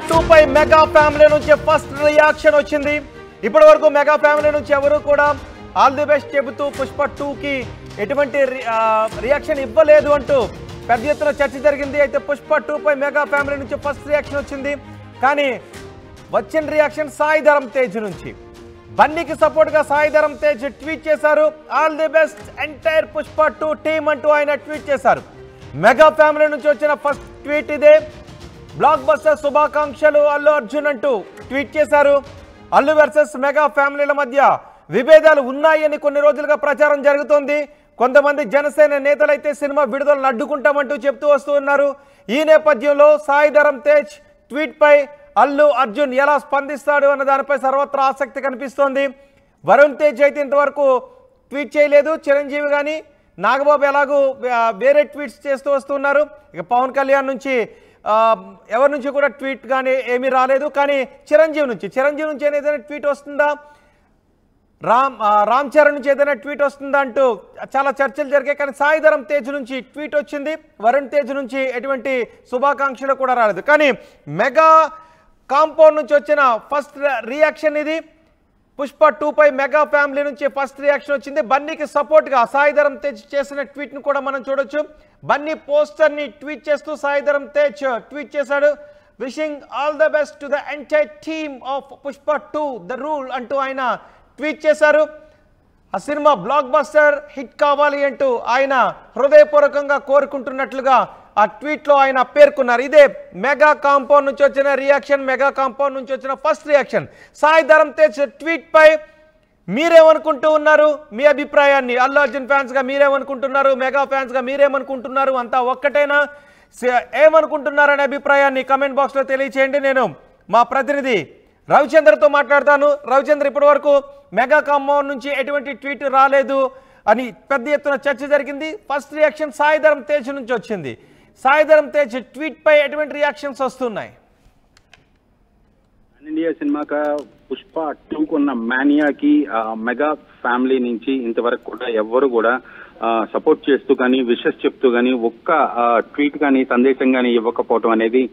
2 పై mega family నుంచి first reaction వచ్చింది. ఇప్పటి వరకు మెగా ఫ్యామిలీ నుంచి ఎవరు కూడా ఆల్ ది బెస్ట్ చెబుతూ పుష్ప 2కి ఎటువంటి రియాక్షన్ ఇవ్వలేదు అంటూ పెద్ద ఎత్తున చర్చ జరిగింది. అయితే పుష్ప 2 పై మెగా ఫ్యామిలీ నుంచి ఫస్ట్ రియాక్షన్ వచ్చింది. కానీ వచ్చిన రియాక్షన్ సాయి ధరమ్ తేజ్ నుంచి. బన్నీకి సపోర్ట్గా సాయి ధరమ్ తేజ్ ట్వీట్ చేశారు. All the best entire Pushpa 2 team అంటూ ఆయన ట్వీట్ చేశారు. మెగా ఫ్యామిలీ నుంచి వచ్చిన ఫస్ట్ ట్వీట్ ఇదే. బ్లాక్ బస్టర్ శుభాకాంక్షలు అల్లు అర్జున్ అంటూ ట్వీట్ చేశారు. అల్లు వర్సెస్ మెగా ఫ్యామిలీల మధ్య విభేదాలు ఉన్నాయని కొన్ని రోజులుగా ప్రచారం జరుగుతోంది. కొంతమంది జనసేన నేతలైతే సినిమా విడుదలను అడ్డుకుంటామంటూ చెప్తూ వస్తూ ఉన్నారు. ఈ నేపథ్యంలో సాయి ధరమ్ తేజ్ ట్వీట్ పై అల్లు అర్జున్ ఎలా స్పందిస్తాడు అన్న దానిపై సర్వత్రా ఆసక్తి కనిపిస్తోంది. వరుణ్ తేజ్ అయితే ఇంతవరకు ట్వీట్ చేయలేదు. చిరంజీవి కానీ నాగబాబు ఎలాగూ వేరే ట్వీట్స్ చేస్తూ వస్తున్నారు. ఇక పవన్ కళ్యాణ్ నుంచి ఎవరి నుంచి కూడా ట్వీట్ కానీ ఏమీ రాలేదు. కానీ చిరంజీవి నుంచి ఏదైనా ట్వీట్ వస్తుందా, రామ్ చరణ్ నుంచి ఏదైనా ట్వీట్ వస్తుందా అంటూ చాలా చర్చలు జరిగాయి. కానీ సాయి ధరమ్ తేజ్ నుంచి ట్వీట్ వచ్చింది. వరుణ్ తేజ్ నుంచి ఎటువంటి శుభాకాంక్షలు కూడా రాలేదు. కానీ మెగా కాంపౌండ్ నుంచి వచ్చిన ఫస్ట్ రియాక్షన్ ఇది. పుష్ప 2 పై మెగా ఫ్యామిలీ నుంచి ఫస్ట్ రియాక్షన్ వచ్చింది. బన్నీకి సపోర్ట్గా సాయి ధరమ్ తేజ్ చేసిన ట్వీట్ను కూడా మనం చూడొచ్చు. బన్నీ పోస్టర్ని ట్వీట్ చేస్తూ సాయి ధరమ్ తేజ్ ట్వీట్ చేశాడు. Wishing all the best to the entire team of Pushpa 2 the rule అంటూ ఆయన ట్వీట్ చేశారు. ఆ సినిమా బ్లాక్ బస్టర్ హిట్ కావాలి అంటూ ఆయన హృదయపూర్వకంగా కోరుకుంటున్నట్లుగా ఆ ట్వీట్లో ఆయన పేర్కొన్నారు. ఇదే మెగా కాంపౌండ్ నుంచి వచ్చిన రియాక్షన్. మెగా కాంపౌండ్ నుంచి వచ్చిన first reaction. Sai Dharam Tej tweet పై మీరేమనుకుంటూ ఉన్నారు? మీ అభిప్రాయాన్ని అల్లు అర్జున్ ఫ్యాన్స్గా మీరేమనుకుంటున్నారు, మెగా ఫ్యాన్స్గా మీరేమనుకుంటున్నారు, అంతా ఒక్కటేనా, ఏమనుకుంటున్నారనే అభిప్రాయాన్ని కమెంట్ బాక్స్లో తెలియచేయండి. నేను మా ప్రతినిధి రవిచంద్రతో మాట్లాడతాను. రవిచంద్ర, ఇప్పటి వరకు మెగా కాంపౌండ్ నుంచి ఎటువంటి ట్వీట్ రాలేదు అని పెద్ద ఎత్తున చర్చ జరిగింది. ఫస్ట్ రియాక్షన్ సాయి ధరమ్ తేజ్ నుంచి వచ్చింది. సాయి ధరమ్ తేజ్ ట్వీట్ పై ఎటువంటి రియాక్షన్స్ వస్తున్నాయి? ఇండియా సినిమాగా పుష్ప 2 ఉన్న మానియాకి మెగా ఫ్యామిలీ నుంచి ఇంతవరకు కూడా ఎవ్వరు కూడా సపోర్ట్ చేస్తూ కానీ విషెస్ చెప్తూ కానీ ఒక్క ట్వీట్ కానీ సందేశం కానీ ఇవ్వకపోవటం అనేది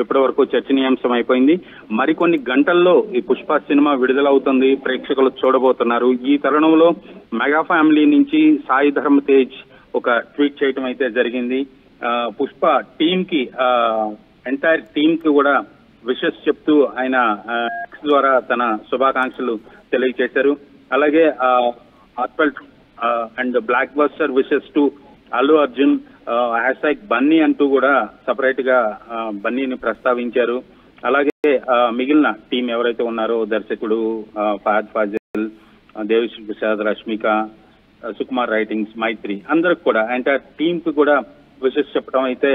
ఇప్పటి వరకు చర్చనీయాంశం అయిపోయింది. మరికొన్ని గంటల్లో ఈ పుష్ప సినిమా విడుదలవుతుంది, ప్రేక్షకులు చూడబోతున్నారు. ఈ తరుణంలో మెగా ఫ్యామిలీ నుంచి సాయి ధరమ్ తేజ్ ఒక ట్వీట్ చేయటం అయితే జరిగింది. పుష్ప టీమ్ కి ఎంటైర్ టీమ్ కి కూడా విషెస్ చెప్తూ ఆయన ఎక్స్ ద్వారా తన శుభాకాంక్షలు తెలియజేశారు. అలాగే heartfelt and block buster wishes to Allu Arjun hash Bunny అంటూ కూడా సపరేట్ గా బన్నీని ప్రస్తావించారు. అలాగే మిగిలిన టీం ఎవరైతే ఉన్నారో దర్శకుడు ఫహద్ ఫాజిల్, దేవిశ్రీ ప్రసాద్, రష్మిక, సుకుమార్ రైటింగ్స్, మైత్రి అందరికి కూడా ఎంటైర్ టీమ్ కి కూడా విషెస్ చెప్పడం అయితే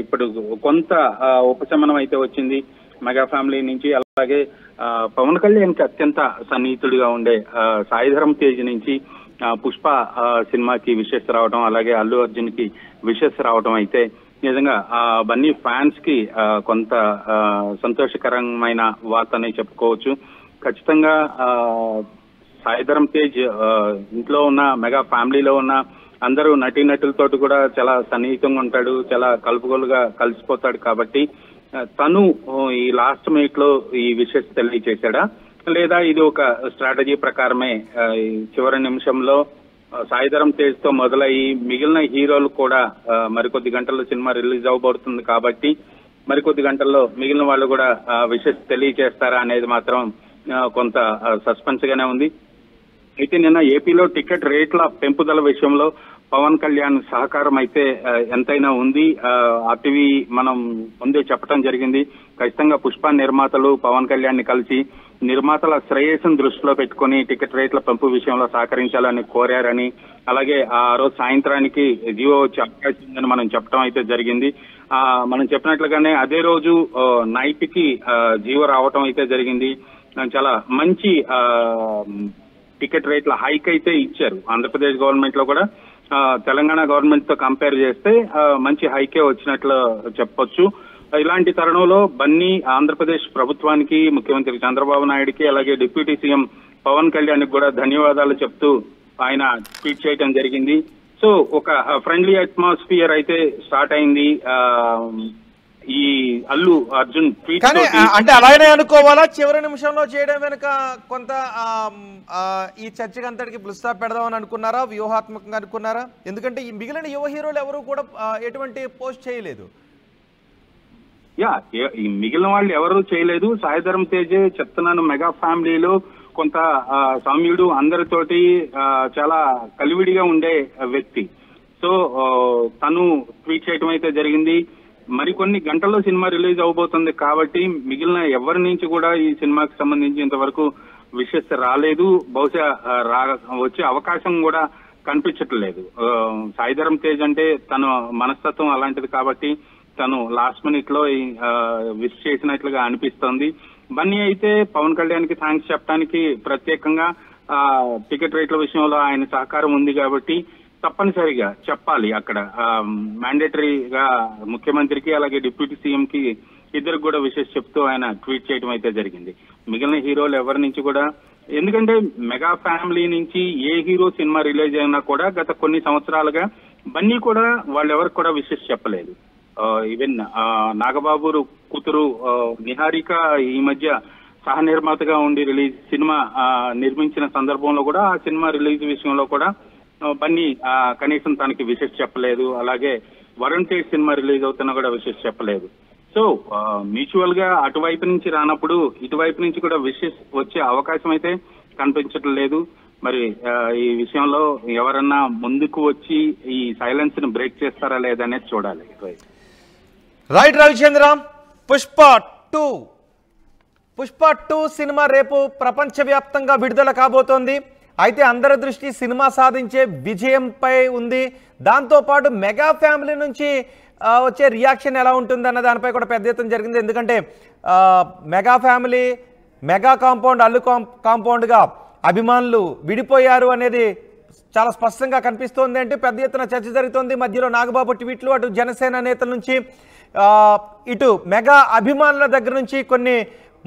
ఇప్పుడు కొంత ఉపశమనం అయితే వచ్చింది మెగా ఫ్యామిలీ నుంచి. అలాగే పవన్ కళ్యాణ్ కి అత్యంత సన్నిహితుడిగా ఉండే సాయి ధరమ్ తేజ్ నుంచి పుష్ప సినిమాకి విషెస్ రావడం, అలాగే అల్లు అర్జున్ కి విషెస్ రావడం అయితే నిజంగా బన్నీ ఫ్యాన్స్ కి కొంత సంతోషకరమైన వార్త అని చెప్పుకోవచ్చు. ఖచ్చితంగా సాయి ధరమ్ తేజ్ ఇంట్లో ఉన్న మెగా ఫ్యామిలీలో ఉన్న అందరూ నటీనటులతో కూడా చాలా సన్నిహితంగా ఉంటాడు, చాలా కలుపుగోలుగా కలిసిపోతాడు. కాబట్టి తను ఈ లాస్ట్ మినిట్ లో ఈ విషెస్ తెలియజేశాడా, లేదా ఇది ఒక స్ట్రాటజీ ప్రకారమే చివరి నిమిషంలో సాయి ధరమ్ తేజ్ తో మొదలయ్యి మిగిలిన హీరోలు కూడా మరికొద్ది గంటల్లో సినిమా రిలీజ్ అవబోతుంది కాబట్టి మరికొద్ది గంటల్లో మిగిలిన వాళ్ళు కూడా విషెస్ తెలియజేస్తారా అనేది మాత్రం కొంత సస్పెన్స్ గానే ఉంది. అయితే నిన్న ఏపీలో టికెట్ రేట్ల పెంపుదల విషయంలో పవన్ కళ్యాణ్ సహకారం అయితే ఎంతైనా ఉంది. ఆర్టీవీ మనం ముందే చెప్పడం జరిగింది. ఖచ్చితంగా పుష్ప నిర్మాతలు పవన్ కళ్యాణ్ ని కలిసి నిర్మాతల శ్రేయస్సును దృష్టిలో పెట్టుకుని టికెట్ రేట్ల పెంపు విషయంలో సహకరించాలని కోరారని, అలాగే ఆ రోజు సాయంత్రానికి జీవో వచ్చే అవకాశం ఉందని మనం చెప్పడం అయితే జరిగింది. మనం చెప్పినట్లుగానే అదే రోజు నైట్ కి జీవో రావటం అయితే జరిగింది. చాలా మంచి టికెట్ రేట్ల హైక్ అయితే ఇచ్చారు. ఆంధ్రప్రదేశ్ గవర్నమెంట్ లో కూడా తెలంగాణ గవర్నమెంట్ తో కంపేర్ చేస్తే మంచి హైకే వచ్చినట్లు చెప్పొచ్చు. ఇలాంటి తరుణంలో బన్నీ ఆంధ్రప్రదేశ్ ప్రభుత్వానికి, ముఖ్యమంత్రి చంద్రబాబు నాయుడుకి, అలాగే డిప్యూటీ సీఎం పవన్ కళ్యాణ్ కూడా ధన్యవాదాలు చెప్తూ ఆయన ట్వీట్ చేయడం జరిగింది. సో ఒక ఫ్రెండ్లీ అట్మాస్ఫియర్ అయితే స్టార్ట్ అయింది ఈ అల్లు అర్జున్ ట్వీట్ కానీ అంటే అలాగనే అనుకోవాలా, చివరి నిమిషంలో చేయడం వెనుక కొంత ఈ చర్చకి అంతటికి పులిస్టాప్ పెడదామని అనుకున్నారా, వ్యూహాత్మకంగా అనుకున్నారా? ఎందుకంటే ఈ మిగిలిన యువ హీరోలు ఎవరు కూడా ఎటువంటి పోస్ట్ చేయలేదు. ఈ మిగిలిన వాళ్ళు ఎవరు చేయలేదు. సాయి ధరమ్ తేజే చెప్తున్నాను, మెగా ఫ్యామిలీలో కొంత సౌమ్యుడు, అందరితోటి చాలా కలివిడిగా ఉండే వ్యక్తి. సో తను ట్వీట్ చేయడం అయితే జరిగింది. మరికొన్ని గంటల్లో సినిమా రిలీజ్ అవబోతుంది కాబట్టి మిగిలిన ఎవరి నుంచి కూడా ఈ సినిమాకి సంబంధించి ఇంతవరకు విషెస్ రాలేదు. బహుశా వచ్చే అవకాశం కూడా కనిపించట్లేదు. సాయి ధరమ్ తేజ్ అంటే తన మనస్తత్వం అలాంటిది కాబట్టి తను లాస్ట్ మినిట్ లో విష్ చేసినట్లుగా అనిపిస్తోంది. బన్నీ అయితే పవన్ కళ్యాణ్ కి థ్యాంక్స్ చెప్పడానికి ప్రత్యేకంగా టికెట్ రేట్ల విషయంలో ఆయన సహకారం ఉంది కాబట్టి తప్పనిసరిగా చెప్పాలి. అక్కడ మ్యాండేటరీగా ముఖ్యమంత్రికి అలాగే డిప్యూటీ సీఎం కి ఇద్దరికి కూడా విషెస్ చెప్తూ ఆయన ట్వీట్ చేయడం అయితే జరిగింది. మిగిలిన హీరోలు ఎవరి నుంచి కూడా, ఎందుకంటే మెగా ఫ్యామిలీ నుంచి ఏ హీరో సినిమా రిలీజ్ అయినా కూడా గత కొన్ని సంవత్సరాలుగా బన్నీ కూడా వాళ్ళెవరికి కూడా విషెస్ చెప్పలేదు. ఈవెన్ నాగబాబు కూతురు నిహారిక ఈ మధ్య సహ నిర్మాతగా ఉండి సినిమా నిర్మించిన సందర్భంలో కూడా ఆ సినిమా రిలీజ్ విషయంలో కూడా బన్నీ కనీసం తనకి విషెస్ చెప్పలేదు. అలాగే వరుణ్ తేజ్ సినిమా రిలీజ్ అవుతున్నా కూడా విషెస్ చెప్పలేదు. సో మ్యూచువల్ గా అటువైపు నుంచి రానప్పుడు ఇటువైపు నుంచి కూడా విషెస్ వచ్చే అవకాశం అయితే కనిపించడం లేదు. మరి ఈ విషయంలో ఎవరన్నా ముందుకు వచ్చి ఈ సైలెన్స్ ని బ్రేక్ చేస్తారా లేదనేది చూడాలి. రైట్ రవిచంద్ర, పుష్ప 2 సినిమా రేపు ప్రపంచవ్యాప్తంగా విడుదల కాబోతోంది. అయితే అందరి దృష్టి సినిమా సాధించే విజయంపై ఉంది. దాంతోపాటు మెగా ఫ్యామిలీ నుంచి వచ్చే రియాక్షన్ ఎలా ఉంటుందన్న దానిపై కూడా పెద్ద ఎత్తున జరిగింది. ఎందుకంటే mega family, mega compound, Allu కాంపౌండ్గా అభిమానులు విడిపోయారు అనేది చాలా స్పష్టంగా కనిపిస్తోంది. అంటే పెద్ద ఎత్తున చర్చ జరుగుతోంది. మధ్యలో నాగబాబు ట్వీట్లు, అటు జనసేన నేతల నుంచి ఇటు మెగా అభిమానుల దగ్గర నుంచి కొన్ని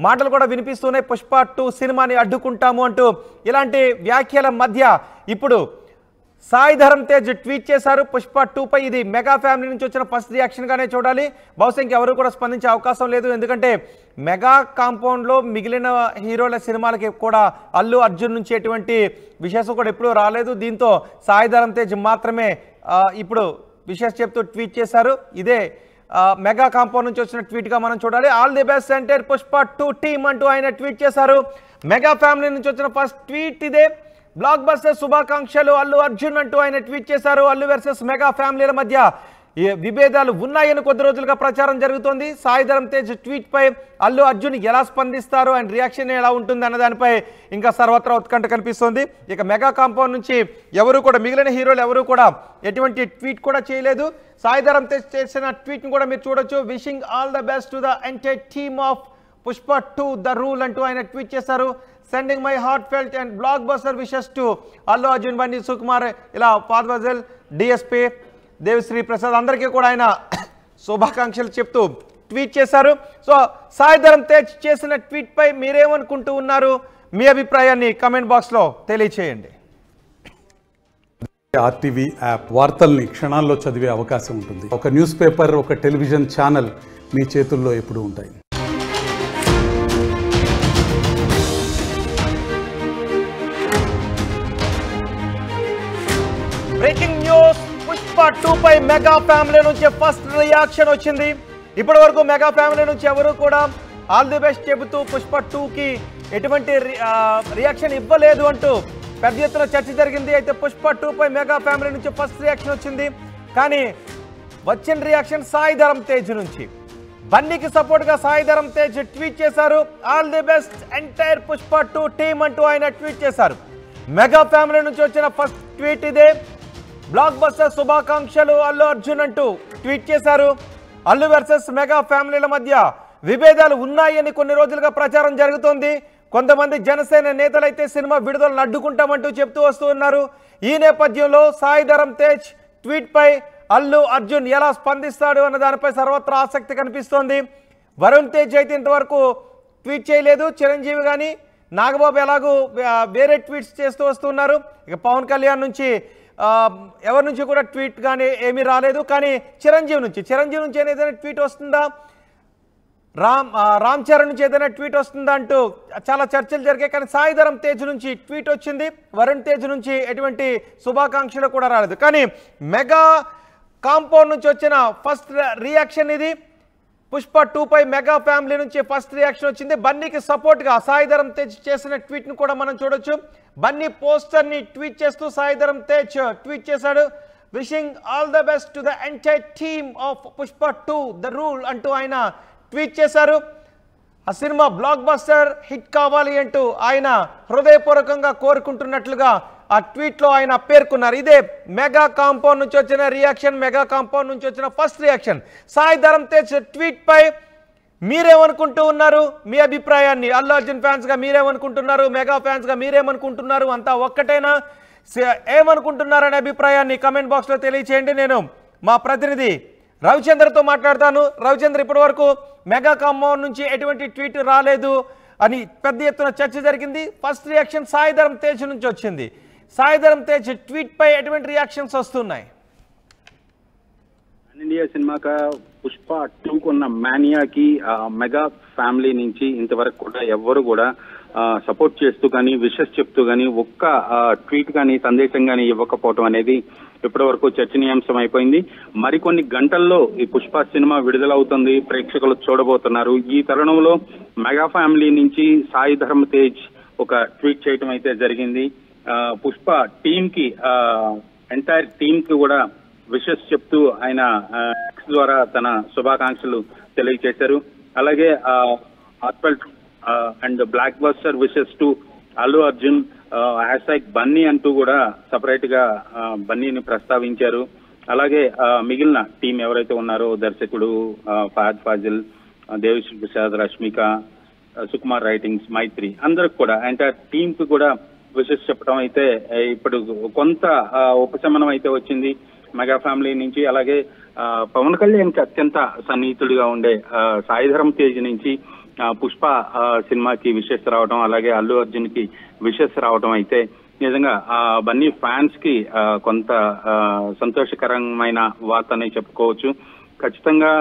మాటలు కూడా వినిపిస్తున్నాయి. పుష్ప 2 సినిమాని అడ్డుకుంటాము అంటూ ఇలాంటి వ్యాఖ్యల మధ్య ఇప్పుడు సాయి ధరమ్ తేజ్ ట్వీట్ చేశారు పుష్ప 2 పై. ఇది మెగా ఫ్యామిలీ నుంచి వచ్చిన ఫస్ట్ రియాక్షన్ గానే చూడాలి. బహుశా ఇంకెవరు కూడా స్పందించే అవకాశం లేదు. ఎందుకంటే మెగా కాంపౌండ్లో మిగిలిన హీరోల సినిమాలకి కూడా అల్లు అర్జున్ నుంచి ఎటువంటి విశేషం కూడా ఎప్పుడూ రాలేదు. దీంతో సాయి ధరమ్ తేజ్ మాత్రమే ఇప్పుడు విశేషం చెప్తూ ట్వీట్ చేశారు. ఇదే మెగా కాంపౌండ్ నుంచి వచ్చిన ట్వీట్ గా మనం చూడాలి. All the best centre Pushpa 2 team అంటూ ఆయన ట్వీట్ చేశారు. మెగా ఫ్యామిలీ నుంచి వచ్చిన ఫస్ట్ ట్వీట్ ఇదే. బ్లాక్ బస్టర్ శుభాకాంక్షలు అల్లు అర్జున్ అంటూ ఆయన ట్వీట్ చేశారు. అల్లు వర్సెస్ మెగా ఫ్యామిలీల మధ్య విభేదాలు ఉన్నాయని కొద్ది రోజులుగా ప్రచారం జరుగుతోంది. సాయి ధరమ్ తేజ్ ట్వీట్ పై అల్లు అర్జున్ ఎలా స్పందిస్తారు, ఆయన రియాక్షన్ ఎలా ఉంటుంది అన్న దానిపై ఇంకా సర్వత్రా ఉత్కంఠ కనిపిస్తోంది. ఇక మెగా కాంపౌండ్ నుంచి ఎవరు కూడా, మిగిలిన హీరోలు ఎవరు కూడా ఎటువంటి ట్వీట్ కూడా చేయలేదు. సాయి ధరమ్ తేజ్ చేసిన ట్వీట్ని కూడా మీరు చూడొచ్చు. Wishing all the best to the entire team of Pushpa 2 the rule అంటూ ఆయన ట్వీట్ చేశారు. Sending my heart felt and block buster wishes to Allu Arjun, Bunny, Sukumar, ఇలా ఫాద్ ఫజల్, డిఎస్పీ, దేవిశ్రీ ప్రసాద్ అందరికీ కూడా ఆయన శుభాకాంక్షలు చెప్తూ ట్వీట్ చేశారు. సో సాయి ధరమ్ తేజ్ చేసిన ట్వీట్ పై మీరేమనుకుంటూ ఉన్నారు? మీ అభిప్రాయాన్ని కమెంట్ బాక్స్లో తెలియచేయండి. ఆర్టీవీ యాప్ వార్తల్ని క్షణాల్లో చదివే అవకాశం ఉంటుంది. ఒక న్యూస్ పేపర్, ఒక టెలివిజన్ ఛానల్ మీ చేతుల్లో ఎప్పుడూ ఉంటాయి. బ్రేకింగ్ న్యూస్, పుష్ప 2 పై మెగా ఫ్యామిలీ నుంచి ఫస్ట్ రియాక్షన్ వచ్చింది. ఇప్పటి వరకు మెగా ఫ్యామిలీ నుంచి ఎవరు కూడా ఆల్ ది బెస్ట్ చెబుతూ పుష్ప 2కి ఎటువంటి రియాక్షన్ ఇవ్వలేదు అంటూ పెద్ద ఎత్తున చర్చ జరిగింది. అయితే పుష్ప 2 పై మెగా ఫ్యామిలీ నుంచి ఫస్ట్ రియాక్షన్ వచ్చింది. కానీ వచ్చిన రియాక్షన్ సాయి ధరమ్ తేజ్ నుంచి. బన్నీకి సపోర్ట్ గా సాయి ధరమ్ తేజ్ ట్వీట్ చేశారు. All the best entire Pushpa 2 team అంటూ ఆయన ట్వీట్ చేశారు. మెగా ఫ్యామిలీ నుంచి వచ్చిన ఫస్ట్ ట్వీట్ ఇదే. బ్లాక్ బస్టర్ శుభాకాంక్షలు అల్లు అర్జున్ అంటూ ట్వీట్ చేశారు. అల్లు వర్సెస్ మెగా ఫ్యామిలీల మధ్య విభేదాలు ఉన్నాయని కొన్ని రోజులుగా ప్రచారం జరుగుతోంది. కొంతమంది జనసేన నేతలైతే సినిమా విడుదలను అడ్డుకుంటామంటూ చెప్తూ వస్తూ ఉన్నారు. ఈ నేపథ్యంలో సాయి ధరమ్ తేజ్ ట్వీట్ పై అల్లు అర్జున్ ఎలా స్పందిస్తాడు అన్న దానిపై సర్వత్రా ఆసక్తి కనిపిస్తోంది. వరుణ్ తేజ్ అయితే ఇంతవరకు ట్వీట్ చేయలేదు. చిరంజీవి కానీ నాగబాబు ఎలాగూ వేరే ట్వీట్స్ చేస్తూ వస్తున్నారు. ఇక పవన్ కళ్యాణ్ నుంచి ఎవరి నుంచి కూడా ట్వీట్ కానీ ఏమీ రాలేదు. కానీ చిరంజీవి నుంచి ఏదైనా ట్వీట్ వస్తుందా, రామ్ చరణ్ నుంచి ఏదైనా ట్వీట్ వస్తుందా అంటూ చాలా చర్చలు జరిగాయి. కానీ సాయిధరం తేజ్ నుంచి ట్వీట్ వచ్చింది. వరుణ్ తేజ్ నుంచి ఎటువంటి శుభాకాంక్షలు కూడా రాలేదు. కానీ మెగా కాంపౌండ్ నుంచి వచ్చిన ఫస్ట్ రియాక్షన్ ఇది. పుష్ప 2 పై మెగా ఫ్యామిలీ నుంచి ఫస్ట్ రియాక్షన్ వచ్చింది. బన్నీకి సపోర్ట్గా సాయిధరం తేజ్ చేసిన ట్వీట్ను కూడా మనం చూడొచ్చు. బన్నీ పోస్టర్ని ట్వీట్ చేస్తూ సాయిధరం తేజ్ ట్వీట్ చేశాడు. Wishing all the best to the entire team of Pushpa 2 the rule అంటూ ఆయన ట్వీట్ చేశారు. ఆ సినిమా బ్లాక్ బస్టర్ హిట్ కావాలి అంటూ ఆయన హృదయపూర్వకంగా కోరుకుంటున్నట్లుగా ఆ ట్వీట్లో ఆయన పేర్కొన్నారు. ఇదే మెగా కాంపౌండ్ నుంచి వచ్చిన రియాక్షన్, మెగా కాంపౌండ్ నుంచి వచ్చిన first reaction. Sai Dharam Tej tweet పై మీరేమనుకుంటూ ఉన్నారు? మీ అభిప్రాయాన్ని అల్లు అర్జున్ ఫ్యాన్స్గా మీరేమనుకుంటున్నారు, మెగా ఫ్యాన్స్గా మీరేమనుకుంటున్నారు, అంతా ఒక్కటేనా, ఏమనుకుంటున్నారనే అభిప్రాయాన్ని కమెంట్ బాక్స్లో తెలియచేయండి. నేను మా ప్రతినిధి రవిచంద్రతో మాట్లాడతాను. రవిచంద్ర, ఇప్పటి వరకు మెగా కాంపౌండ్ నుంచి ఎటువంటి ట్వీట్ రాలేదు అని పెద్ద ఎత్తున చర్చ జరిగింది. ఫస్ట్ రియాక్షన్ సాయిధరం తేజ్ నుంచి వచ్చింది. సాయిధరం తేజ్ ట్వీట్ పై ఎటువంటి రియాక్షన్స్ వస్తున్నాయి? ఇండియా సినిమాగా పుష్ప 2 ఉన్న మానియాకి మెగా ఫ్యామిలీ నుంచి ఇంతవరకు కూడా ఎవ్వరు కూడా సపోర్ట్ చేస్తూ కానీ విషెస్ చెప్తూ కానీ ఒక్క ట్వీట్ కానీ సందేశం కానీ ఇవ్వకపోవటం అనేది ఇప్పటి వరకు చర్చనీయాంశం అయిపోయింది. మరికొన్ని గంటల్లో ఈ పుష్ప సినిమా విడుదలవుతుంది, ప్రేక్షకులు చూడబోతున్నారు. ఈ తరుణంలో మెగా ఫ్యామిలీ నుంచి సాయిధరం తేజ్ ఒక ట్వీట్ చేయటం అయితే జరిగింది. పుష్ప టీమ్ కి ఎంటైర్ టీమ్ కి కూడా విషెస్ చెప్తూ ఆయన ఎక్స్ ద్వారా తన శుభాకాంక్షలు తెలియజేశారు. అలాగే heartfelt and block buster wishes to Allu Arjun hashtag Bunny అంటూ కూడా సపరేట్ గా బన్నీని ప్రస్తావించారు. అలాగే మిగిలిన టీం ఎవరైతే ఉన్నారో దర్శకుడు ఫహద్ ఫాజిల్, దేవిశ్రీ ప్రసాద్, రష్మిక, సుకుమార్ రైటింగ్స్, మైత్రి అందరికి కూడా ఎంటైర్ టీమ్ కి కూడా విషెస్ చెప్పడం అయితే ఇప్పుడు కొంత ఉపశమనం అయితే వచ్చింది మెగా ఫ్యామిలీ నుంచి. అలాగే పవన్ కళ్యాణ్ కి అత్యంత సన్నిహితుడిగా ఉండే సాయిధరం తేజ్ నుంచి పుష్ప సినిమాకి విషెస్ రావడం, అలాగే అల్లు అర్జున్ కి విషెస్ రావడం అయితే నిజంగా బన్నీ ఫ్యాన్స్ కి కొంత సంతోషకరమైన వార్త అని చెప్పుకోవచ్చు. ఖచ్చితంగా